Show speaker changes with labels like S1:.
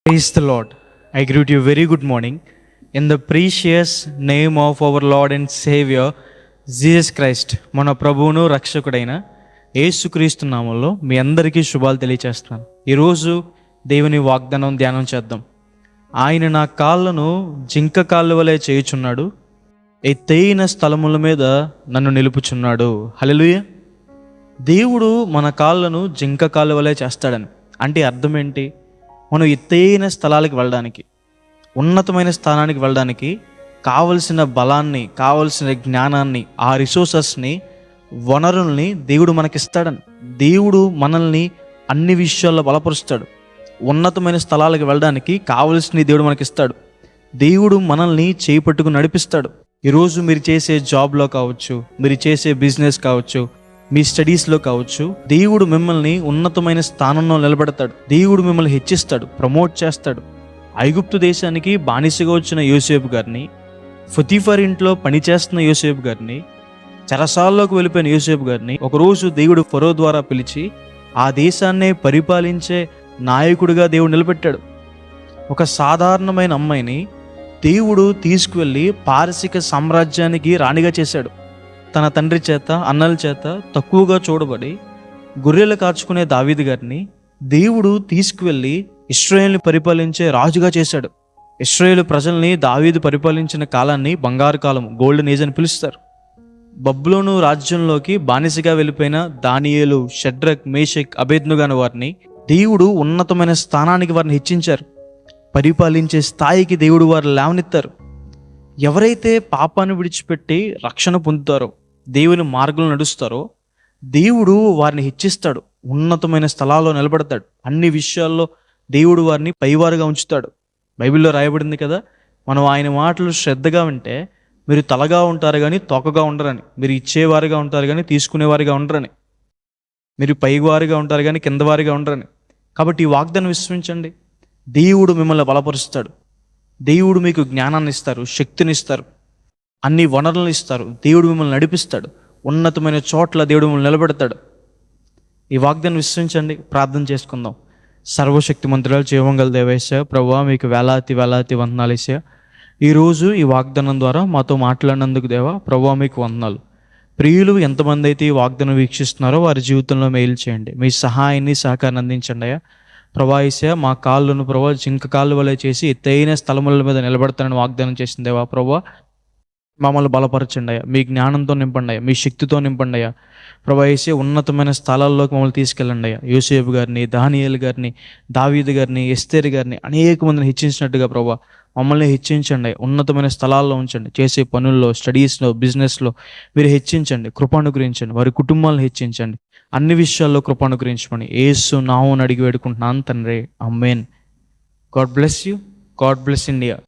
S1: Praise the Lord. I greet you very good morning in the precious name of our Lord and Savior Jesus Christ. మన ప్రభువును రక్షకుడైన యేసుక్రీస్తు నామములో మీ అందరికీ శుభాలు తెలియచేస్తున్నాను. ఈరోజు దేవుని వాగ్దానం ధ్యానం చేద్దాం. ఆయన నా కాళ్ళను జింక కాళ్ళ వలె చేయుచున్నాడు, ఎత్తైన స్థలముల మీద నన్ను నిలుపుచున్నాడు. హల్లెలూయా. దేవుడు మన కాళ్ళను జింక కాళ్ళ వలె చేస్తాడని అంటే అర్థం ఏంటి? మనం ఎత్తైన స్థలాలకు వెళ్ళడానికి, ఉన్నతమైన స్థానానికి వెళ్ళడానికి కావలసిన బలాన్ని, కావలసిన జ్ఞానాన్ని, ఆ రిసోర్సెస్ని, వనరుల్ని దేవుడు మనకిస్తాడని. దేవుడు మనల్ని అన్ని విషయాల్లో బలపరుస్తాడు. ఉన్నతమైన స్థలాలకు వెళ్ళడానికి కావలసినవి దేవుడు మనకిస్తాడు. దేవుడు మనల్ని చేపట్టుకుని నడిపిస్తాడు. ఈరోజు మీరు చేసే జాబ్లో కావచ్చు, మీరు చేసే బిజినెస్ కావచ్చు, మీ స్టడీస్లో కావచ్చు, దేవుడు మిమ్మల్ని ఉన్నతమైన స్థానంలో నిలబెడతాడు. దేవుడు మిమ్మల్ని హెచ్చిస్తాడు, ప్రమోట్ చేస్తాడు. ఐగుప్తు దేశానికి బానిసగా వచ్చిన యోసేపు గారిని, పొతీఫర్ ఇంట్లో పనిచేస్తున్న యోసేపు గారిని, చెరసాల్లోకి వెళ్ళిపోయిన యోసేపు గారిని ఒకరోజు దేవుడు ఫరో ద్వారా పిలిచి ఆ దేశాన్నే పరిపాలించే నాయకుడిగా దేవుడు నిలబెట్టాడు. ఒక సాధారణమైన అమ్మాయిని దేవుడు తీసుకువెళ్ళి పారసిక సామ్రాజ్యానికి రాణిగా చేశాడు. తన తండ్రి చేత, అన్నల చేత తక్కువగా చూడబడి గొర్రెలు కాచుకునే దావీదు గారిని దేవుడు తీసుకువెళ్ళి ఇశ్రాయేలుని పరిపాలించే రాజుగా చేశాడు. ఇశ్రాయేలు ప్రజల్ని దావీదు పరిపాలించిన కాలాన్ని బంగారు కాలం, గోల్డెన్ ఏజ్ అని పిలుస్తారు. బబులోను రాజ్యంలోకి బానిసగా వెళ్ళిపోయిన దానియేలు, షడ్రక్, మేషక్, అబేద్నెగో అనే వారిని దేవుడు ఉన్నతమైన స్థానానికి వారిని హెచ్చించారు. పరిపాలించే స్థాయికి దేవుడు వారు లేవనెత్తారు. ఎవరైతే పాపాన్ని విడిచిపెట్టి రక్షణ పొందుతారో, దేవుని మార్గంలో నడుస్తారో, దేవుడు వారిని హెచ్చిస్తాడు, ఉన్నతమైన స్థలాల్లో నిలబడతాడు. అన్ని విషయాల్లో దేవుడు వారిని పైవారుగా ఉంచుతాడు. బైబిల్లో రాయబడింది కదా, మనం ఆయన మాటలు శ్రద్ధగా వింటే మీరు తలగా ఉంటారు కానీ తోకగా ఉండరని, మీరు ఇచ్చేవారుగా ఉంటారు కానీ తీసుకునేవారుగా ఉండరని, మీరు పైవారుగా ఉంటారు కానీ కిందవారిగా ఉండరని. కాబట్టి ఈ వాగ్దానం విశ్వసించండి. దేవుడు మిమ్మల్ని బలపరుస్తాడు. దేవుడు మీకు జ్ఞానాన్ని ఇస్తారు, శక్తిని ఇస్తారు, అన్ని వనరులను ఇస్తారు. దేవుడు మిమ్మల్ని నడిపిస్తాడు. ఉన్నతమైన చోట్ల దేవుడు మిమ్మల్ని నిలబెడతాడు. ఈ వాగ్దానం విశ్వసించండి. ప్రార్థన చేసుకుందాం. సర్వశక్తిమంతురాలు, జీవంగల దేవేశ ప్రభువా, మీకు వేలాది వేలాది వందనాలు వేసా. ఈరోజు ఈ వాగ్దానం ద్వారా మాతో మాట్లాడినందుకు దేవా ప్రభువా మీకు వందనాలు. ప్రియులు ఎంతమంది అయితే ఈ వాగ్దానం వీక్షిస్తున్నారో వారి జీవితంలో మేలు చేయండి. మీ సహాయాన్ని, సహకారాన్ని అందించండి అయ్యా. ప్రభాయిసే మా కాళ్ళను ప్రభా జింక కాళ్ళు వలె చేసి ఎత్తైన స్థలముల మీద నిలబడతానని వాగ్దానం చేసింది దేవా ప్రభా. మమ్మల్ని బలపరచండి అయ్యా, మీ జ్ఞానంతో నింపండి అయ్యా, మీ శక్తితో నింపండి అయ్యా. ప్రభాయిసే ఉన్నతమైన స్థలాల్లోకి మమ్మల్ని తీసుకెళ్ళండి అయ్యా. యోసేపు గారిని, దానియేలు గారిని, దావీదు గారిని, ఎస్తేరు గారిని అనేక మందిని హెచ్చించినట్టుగా ప్రభా మమ్మల్ని హెచ్చించండి. ఉన్నతమైన స్థలాల్లో ఉంచండి. చేసే పనుల్లో, స్టడీస్లో, బిజినెస్లో మీరు హెచ్చించండి, కృపానుగ్రహించండి. వారి కుటుంబాలను హెచ్చించండి. అన్ని విషయాల్లో కృపానుగ్రహించమని యేసు నామమున అడిగి వేడుకుంటున్నాను తండ్రి. ఆమేన్. God bless you. God bless India.